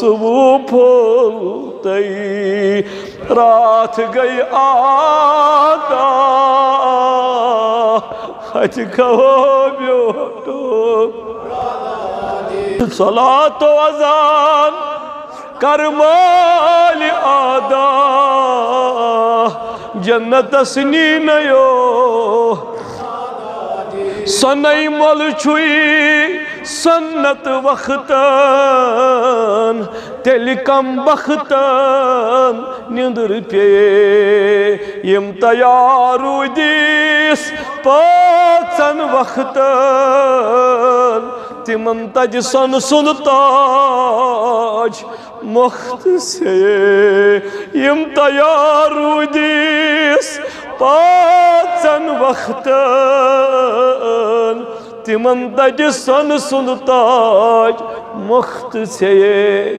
सुबह फूलतई रात गई आदा हज कहो ब्योटो सलातो अजान करमाल आदा जन्नत सनी नयो सनई मल छुई सन्नत वक्तन तेल कम बख्तन निंदर पे यम तैयार दिस पाचन वक्तन तिमन तज सन सुन ताज मुख्त से यम तैयार दिस पाचन वक्तन तिमन तज सन सुन ताज मुख्त से